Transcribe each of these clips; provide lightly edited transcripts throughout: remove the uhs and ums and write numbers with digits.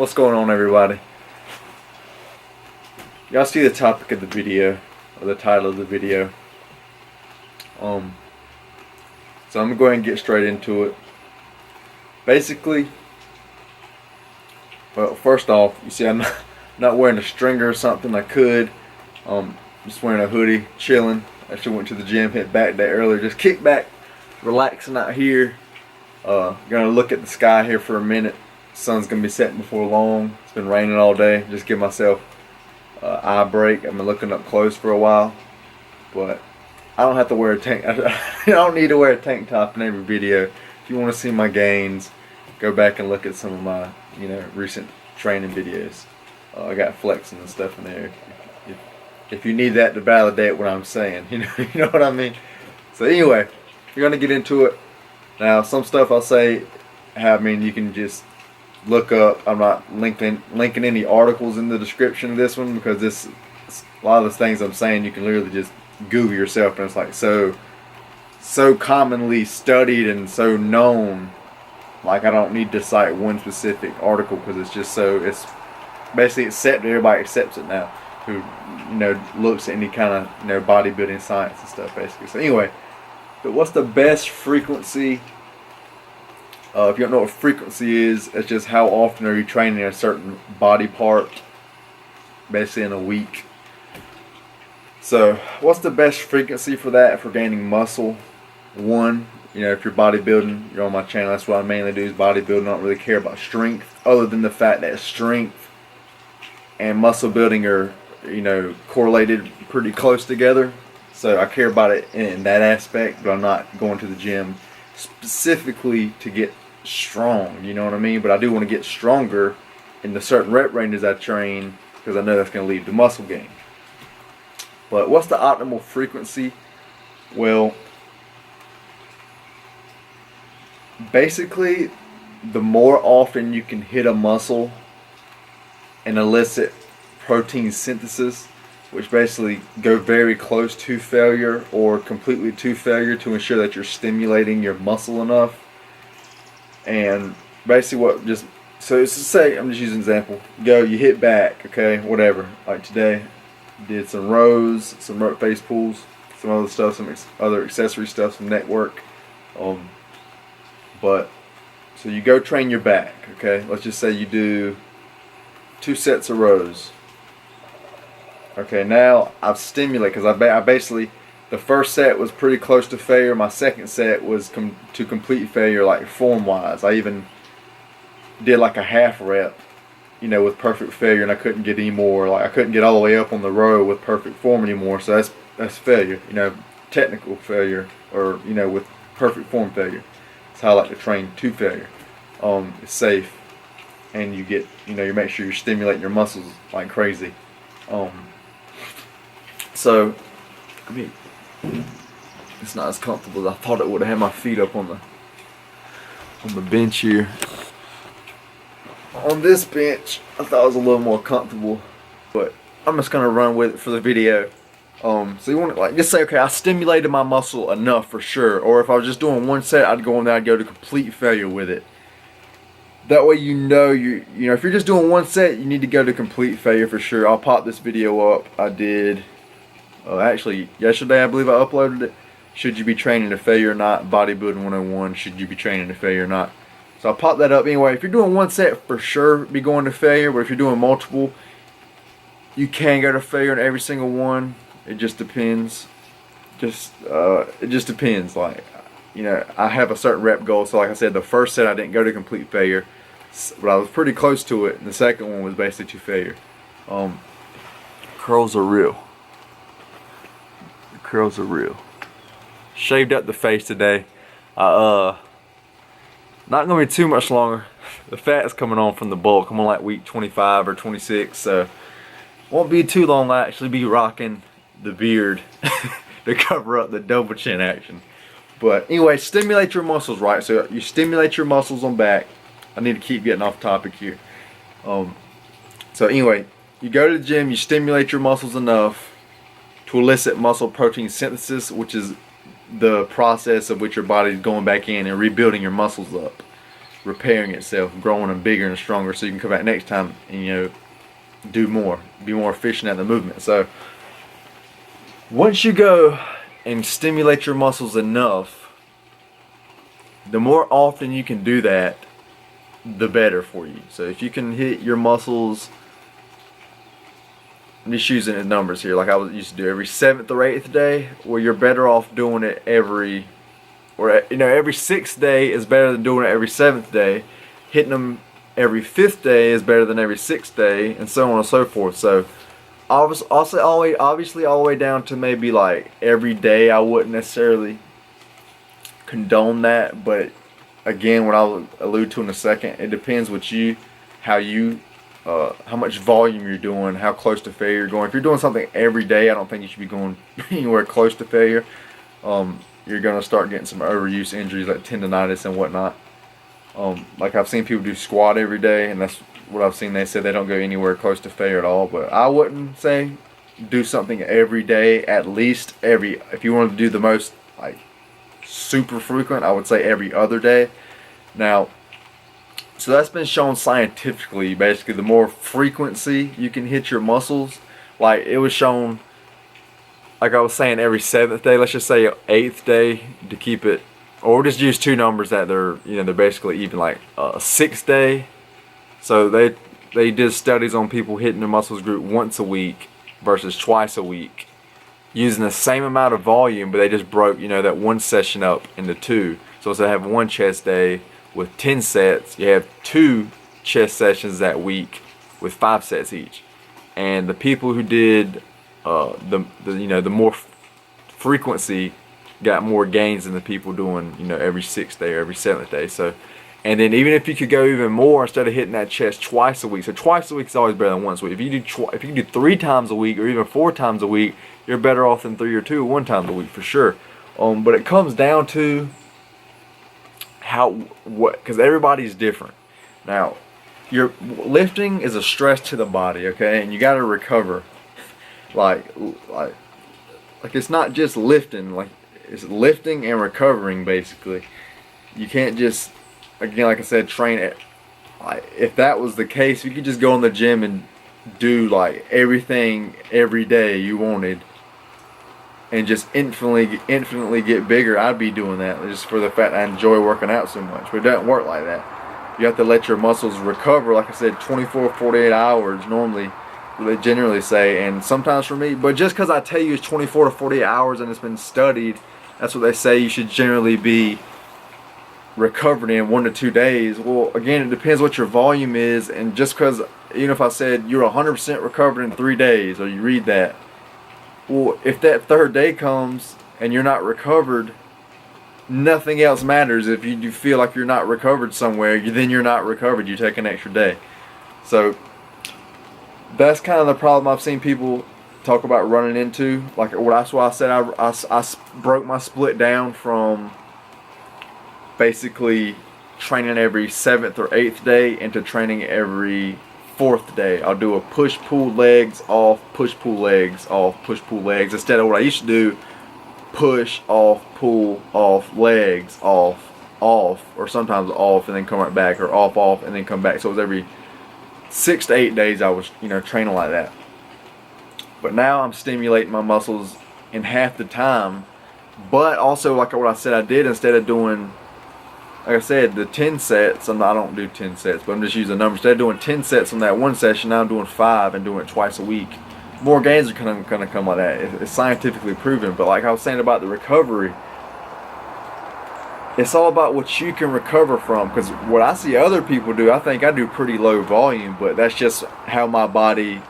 What's going on, everybody? Y'all see the topic of the video, or the title of the video. So I'm gonna go ahead and get straight into it. Basically, well, first off, you see I'm not wearing a stringer or something. I could. Just wearing a hoodie, chilling. Actually went to the gym, hit back day earlier. Just kick back, relaxing out here. Gonna look at the sky here for a minute. Sun's gonna be setting before long. It's been raining all day. Just give myself eye break. I've been looking up close for a while, but I don't have to wear a tank. I don't need to wear a tank top in every video. If you want to see my gains, go back and look at some of my recent training videos. I got flexing and stuff in there. If you need that to validate what I'm saying, you know what I mean. So anyway, we're gonna get into it. Now, some stuff I'll say, you can just look up. I'm not linking any articles in the description of this one, because a lot of the things I'm saying you can literally just Google yourself, and it's like so commonly studied and so known. Like, I don't need to cite one specific article, because it's basically it's set. Everybody accepts it now who looks at any kind of bodybuilding science and stuff, basically. So anyway, but what's the best frequency? If you don't know what frequency is, it's just how often are you training a certain body part, basically in a week. So what's the best frequency for that, for gaining muscle? One, if you're bodybuilding, you're on my channel, that's what I mainly do, is bodybuilding. I don't really care about strength, other than the fact that strength and muscle building are correlated pretty close together. So I care about it in that aspect, but I'm not going to the gym specifically to get strong, you know what I mean? But I do want to get stronger in the certain rep ranges I train, because I know that's going to lead to muscle gain. But what's the optimal frequency? Well, basically, the more often you can hit a muscle and elicit protein synthesis, which basically go very close to failure or completely to failure, to ensure that you're stimulating your muscle enough. And basically so it's to say, I'm just using an example. You hit back, okay, whatever. Like today, did some rows, some rope face pulls, some other stuff, some other accessory stuff, some neck work. But so you go train your back, okay. Let's just say you do 2 sets of rows. Okay, now I've stimulated, because I basically, the first set was pretty close to failure. My second set was to complete failure, like form wise. I even did like a half rep, with perfect failure, and I couldn't get any more. Like, I couldn't get all the way up on the row with perfect form anymore. So that's failure, technical failure, or with perfect form failure. That's how I like to train to failure. It's safe, and you get, you make sure you're stimulating your muscles like crazy. So, it's not as comfortable as I thought it would have. Had my feet up on the bench here. On this bench, I thought it was a little more comfortable, but I'm just gonna run with it for the video. So you want to just say, okay, I stimulated my muscle enough for sure. Or if I was just doing 1 set, I'd go in there, I'd go to complete failure with it. That way, if you're just doing 1 set, you need to go to complete failure for sure. I'll pop this video up. I did, actually, yesterday I believe I uploaded it. Should you be training to failure or not? Bodybuilding 101, should you be training to failure or not? So I'll pop that up. Anyway, if you're doing 1 set, for sure be going to failure. But if you're doing multiple, you can go to failure in every single one. It just depends. It just depends. Like, I have a certain rep goal. So like I said, the first set I didn't go to complete failure, but I was pretty close to it. And the second one was basically to failure. Curls are real. The curls are real. Shaved up the face today. Not gonna be too much longer. The fat's coming on from the bulk. I'm on like week 25 or 26, so won't be too long. I'll actually be rocking the beard to cover up the double chin action. But anyway, stimulate your muscles, right? So you stimulate your muscles on back. I need to keep getting off topic here. So anyway, you go to the gym, you stimulate your muscles enough to elicit muscle protein synthesis, which is the process of which your body is going back in and rebuilding your muscles up. repairing itself, growing and bigger and stronger, so you can come back next time and do more, be more efficient at the movement. So once you go and stimulate your muscles enough, the more often you can do that, the better for you. So if you can hit your muscles, I'm just using the numbers here, like I used to do every 7th or 8th day, well, you're better off doing it every 6th day is better than doing it every 7th day. Hitting them every 5th day is better than every 6th day, and so on and so forth. So obviously all the way down to maybe like every day, I wouldn't necessarily condone that, but again, what I'll allude to in a second, it depends what how much volume you're doing, how close to failure you're going. If you're doing something every day, I don't think you should be going anywhere close to failure. You're gonna start getting some overuse injuries like tendonitis and whatnot. Like I've seen people do squat every day, and that's what I've seen. They said they don't go anywhere close to failure at all. But I wouldn't say do something every day. At least if you want to do the most like super frequent, I would say every other day. Now, so that's been shown scientifically. Basically, the more frequency you can hit your muscles, like it was shown, like I was saying, every 7th day. Let's just say 8th day to keep it, or just use two numbers that they're basically even, like 6th day. So they did studies on people hitting their muscles group once a week versus twice a week, using the same amount of volume, but they just broke that one session up into two. So instead of having one chest day with 10 sets, you have 2 chest sessions that week with 5 sets each. And the people who did the more frequency got more gains than the people doing every 6th day or every 7th day. So, and then even if you could go even more, instead of hitting that chest twice a week, so twice a week is always better than once a week. If you do 3 times a week or even 4 times a week, you're better off than 3 or 2 1 time a week for sure. But it comes down to because everybody's different. Now, your lifting is a stress to the body, okay, and you got to recover. Like it's not just lifting, like it's lifting and recovering basically. You can't just, again, like I said, train it. Like if that was the case, you could just go in the gym and do like everything every day you wanted and just infinitely get bigger. I'd be doing that just for the fact I enjoy working out so much. But it doesn't work like that. You have to let your muscles recover, like I said, 24 48 hours normally, they generally say, and sometimes for me. But just because I tell you it's 24 to 48 hours and it's been studied, that's what they say you should generally be recovered in 1 to 2 days. Well, again, it depends what your volume is, and just because, even if I said you're 100% recovered in 3 days, or you read that, well, if that 3rd day comes and you're not recovered, nothing else matters. If you feel like you're not recovered somewhere, then you're not recovered. You take an extra day. So that's kind of the problem I've seen people talk about running into. Like that's why I said I broke my split down from basically training every 7th or 8th day into training every 4th day. I'll do a push-pull legs off, push-pull legs off, push-pull legs, instead of what I used to do, push off, pull off, legs off, or sometimes off and then come right back, or off and then come back. So it was every 6 to 8 days I was training like that. But now I'm stimulating my muscles in half the time. But also, like what I said I did, instead of doing, like I said, the 10 sets, I don't do 10 sets, but I'm just using a number. Instead of doing 10 sets on that one session, now I'm doing 5 and doing it twice a week. More gains are going to come like that. It's scientifically proven. But like I was saying about the recovery, it's all about what you can recover from. Because what I see other people do, I think I do pretty low volume, but that's just how my body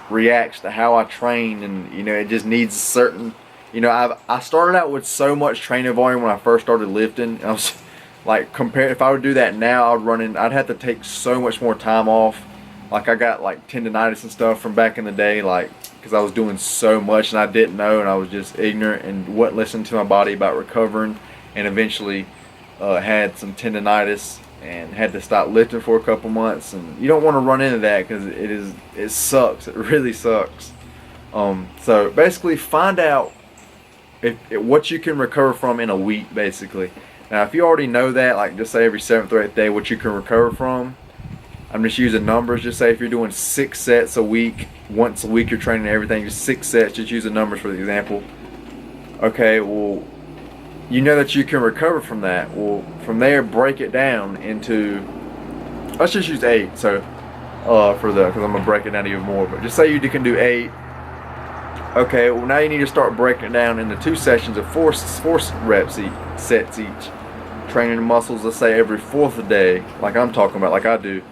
reacts to how I train, and it just needs a certain, I started out with so much training volume when I first started lifting. I was like, if I would do that now, I'd have to take so much more time off. Like I got like tendonitis and stuff from back in the day, like because I was doing so much and I didn't know, and I was just ignorant and wouldn't listen to my body about recovering, and eventually had some tendonitis and had to stop lifting for a couple months. And you don't want to run into that because it sucks. It really sucks. So basically, find out what you can recover from in a week, basically. Now, if you already know that, like just say every 7th or 8th day, what you can recover from, I'm just using numbers. Just say if you're doing 6 sets a week, once a week you're training everything, just 6 sets, just using numbers for the example. Okay, well, you know that you can recover from that. Well, from there, break it down into, let's just use 8. So, because I'm gonna break it down even more. But just say you can do 8. Okay, well now you need to start breaking it down into 2 sessions of 4 reps each, sets each. Training the muscles, let's say every 4th day, like I'm talking about, like I do.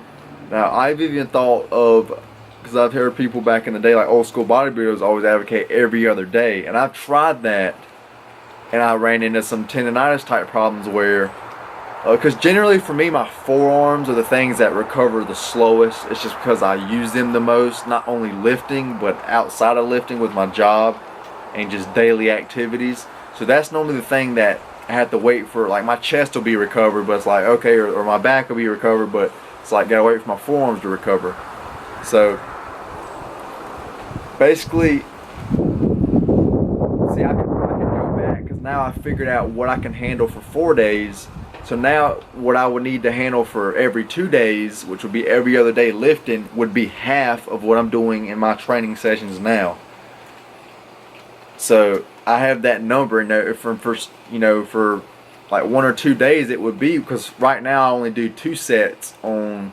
Now, I've even thought of, because I've heard people back in the day, like old school bodybuilders, always advocate every other day. And I've tried that, and I ran into some tendonitis type problems where, because generally for me, my forearms are the things that recover the slowest. It's just because I use them the most, not only lifting, but outside of lifting with my job and just daily activities. So that's normally the thing that I have to wait for. Like my chest will be recovered, but it's like, okay, or my back will be recovered, but it's like, gotta wait for my forearms to recover. So basically, see, I can go back because now I figured out what I can handle for 4 days. So now what I would need to handle for every 2 days, which would be every other day lifting, would be half of what I'm doing in my training sessions now. So I have that number, and for like 1 or 2 days it would be, because right now I only do 2 sets on,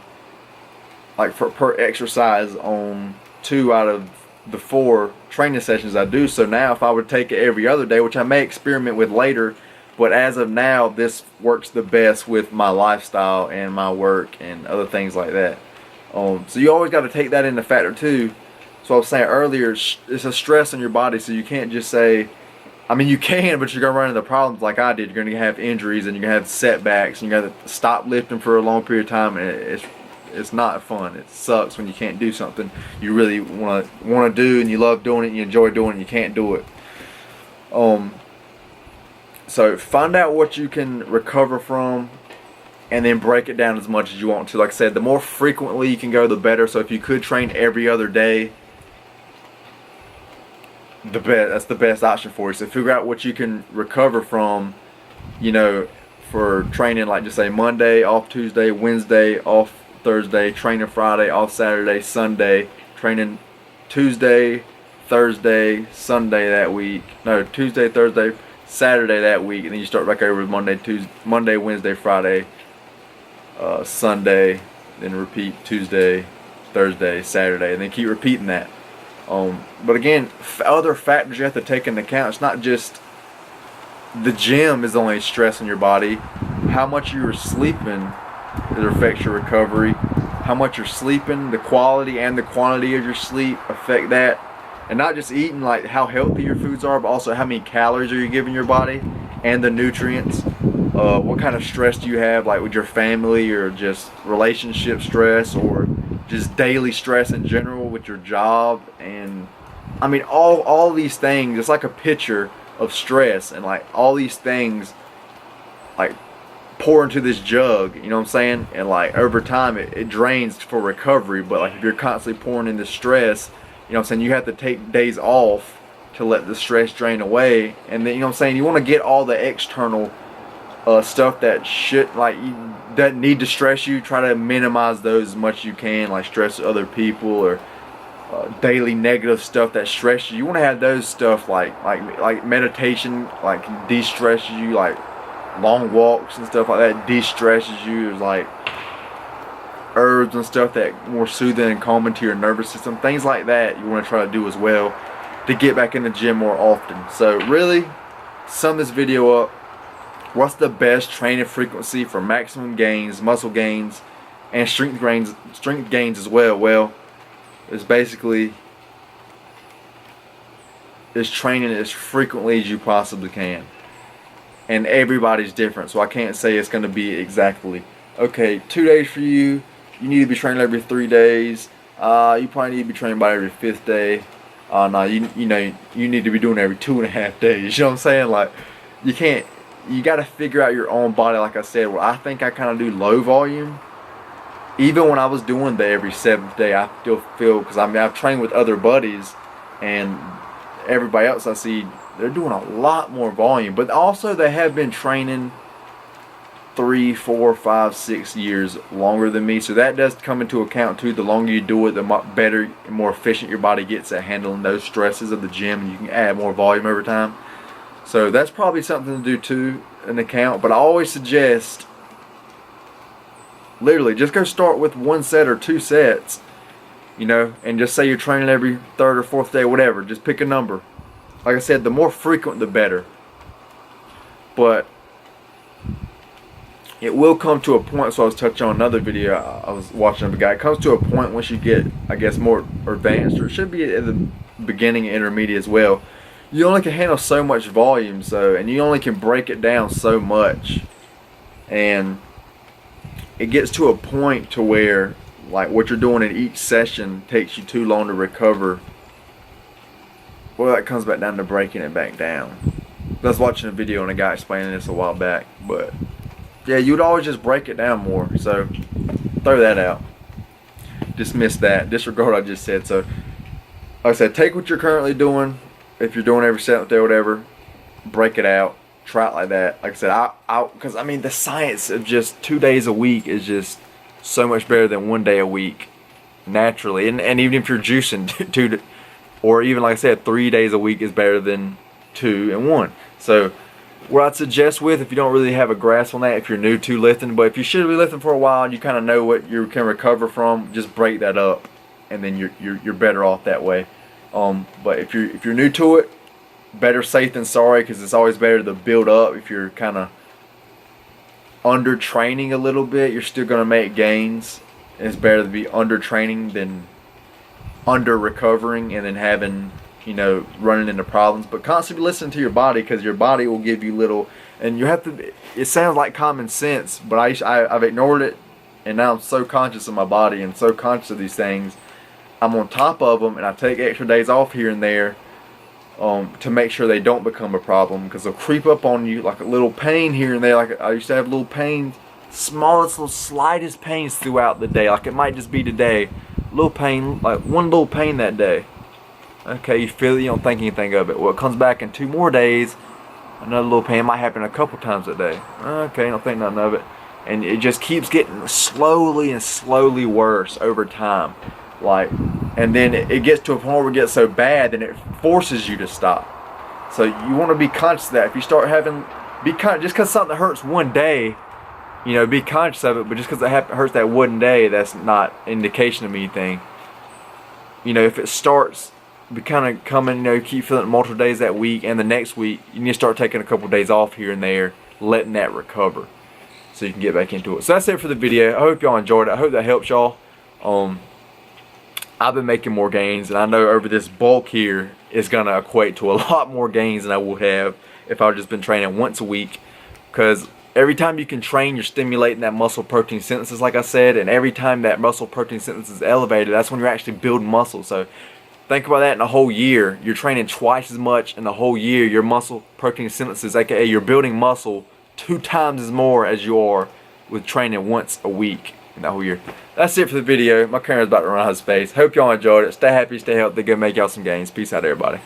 like per exercise on 2 out of the 4 training sessions I do. So now if I would take it every other day, which I may experiment with later, but as of now, this works the best with my lifestyle and my work and other things like that. So you always got to take that into factor too. So I was saying earlier, it's a stress on your body, so you can't just say, I mean you can, but you're going to run into problems like I did. You're going to have injuries and you're going to have setbacks and you're going to stop lifting for a long period of time, and it's not fun. It sucks when you can't do something you really want to do and you love doing it and you enjoy doing it and you can't do it. So find out what you can recover from and then break it down as much as you want to. Like I said, the more frequently you can go, the better. So if you could train every other day, that's the best option for you. So figure out what you can recover from, for training, like just say Monday, off Tuesday, Wednesday, off Thursday, training Friday, off Saturday, Sunday, training Tuesday, Thursday, Sunday that week. No, Tuesday, Thursday, Saturday that week, and then you start back over with Monday, Wednesday, Friday, Sunday, then repeat Tuesday, Thursday, Saturday, and then keep repeating that. But again, other factors you have to take into account. It's not just the gym is only stress on your body. How much you are sleeping, it affects your recovery. How much you're sleeping, the quality and the quantity of your sleep affect that. And not just eating, like how healthy your foods are, but also how many calories are you giving your body and the nutrients. What kind of stress do you have, like with your family, or just relationship stress, or just daily stress in general with your job. And I mean all these things, it's like a picture of stress, and like all these things like pour into this jug, you know what I'm saying? And like over time it drains for recovery. But like if you're constantly pouring in this stress, you know what I'm saying, you have to take days off to let the stress drain away. And then, you know what I'm saying, you want to get all the external stuff that that need to stress you, try to minimize those as much as you can, like stress other people or daily negative stuff that stresses you. You want to have those stuff like meditation, like de-stresses you, like long walks and stuff like that de-stresses you. There's like herbs and stuff that more soothing and calming to your nervous system. Things like that you want to try to do as well to get back in the gym more often. So really, sum this video up. What's the best training frequency for maximum gains, muscle gains, and strength gains as well? Well, it's basically training as frequently as you possibly can. And everybody's different, so I can't say it's going to be exactly, okay, 2 days for you, you need to be training every 3 days. You probably need to be training by every 5th day. No, you need to be doing every 2.5 days. You know what I'm saying? Like, you got to figure out your own body. Like I said, well, I think I kind of do low volume. Even when I was doing the every 7th day, I still feel, because I've trained with other buddies, and everybody else I see, they're doing a lot more volume. But also they have been training 3, 4, 5, 6 years longer than me. So that does come into account too. The longer you do it, the better and more efficient your body gets at handling those stresses of the gym, and you can add more volume over time. So that's probably something to do too, an account. But I always suggest, literally, just go start with 1 set or 2 sets, you know, and just say you're training every 3rd or 4th day, whatever. Just pick a number. Like I said, the more frequent, the better. But it will come to a point, so I was touching on another video I was watching of a guy. It comes to a point once you get, I guess, more advanced, or it should be at the beginning and intermediate as well. You only can handle so much volume, so, and you only can break it down so much. And it gets to a point to where, like, what you're doing in each session takes you too long to recover. Well, that comes back down to breaking it back down. I was watching a video and a guy explaining this a while back, but yeah, you'd always just break it down more. So throw that out. Dismiss that. Disregard what I just said. So like I said, take what you're currently doing. If you're doing every 7th day or whatever, break it out. Try it like that. Like I said, because I mean, the science of just 2 days a week is just so much better than 1 day a week, naturally. And even if you're juicing 2 or even, like I said, 3 days a week is better than 2 and 1. So what I'd suggest with, if you don't really have a grasp on that, if you're new to lifting, but if you should be lifting for a while and you kind of know what you can recover from, just break that up, and then you're better off that way. But if you're new to it, better safe than sorry, because it's always better to build up. If you're kind of under training a little bit, you're still going to make gains. It's better to be under training than under recovering and then having, you know, running into problems. But constantly listen to your body, because your body will give you little, and you have to, it sounds like common sense, but I've ignored it, and now I'm so conscious of my body and so conscious of these things. I'm on top of them, and I take extra days off here and there to make sure they don't become a problem, because they'll creep up on you like a little pain here and there. Like I used to have little pains, smallest, little slightest pains throughout the day. Like it might just be today, little pain, like one little pain that day. Okay, you feel it, you don't think anything of it. Well, it comes back in 2 more days, another little pain. It might happen a couple times a day. Okay, don't think nothing of it. And it just keeps getting slowly and slowly worse over time. Like, and then it gets to a point where it gets so bad, then it forces you to stop. So you want to be conscious of that. If you start having, just because something hurts 1 day, you know, be conscious of it. But just because it hurts that 1 day, that's not indication of anything. You know, if it starts kind of coming, you know, you keep feeling it multiple days that week, and the next week you need to start taking a couple days off here and there, letting that recover, so you can get back into it. So that's it for the video. I hope y'all enjoyed it. I hope that helps y'all. I've been making more gains, and I know over this bulk here is going to equate to a lot more gains than I would have if I've just been training once a week. Because every time you can train, you're stimulating that muscle protein synthesis, like I said, and every time that muscle protein synthesis is elevated, that's when you're actually building muscle. So think about that in a whole year. You're training twice as much in the whole year. Your muscle protein synthesis, aka you're building muscle 2 times as more as you are with training once a week in that whole year. That's it for the video. My camera's about to run out of space. Hope y'all enjoyed it. Stay happy, stay healthy. Go make y'all some gains. Peace out, everybody.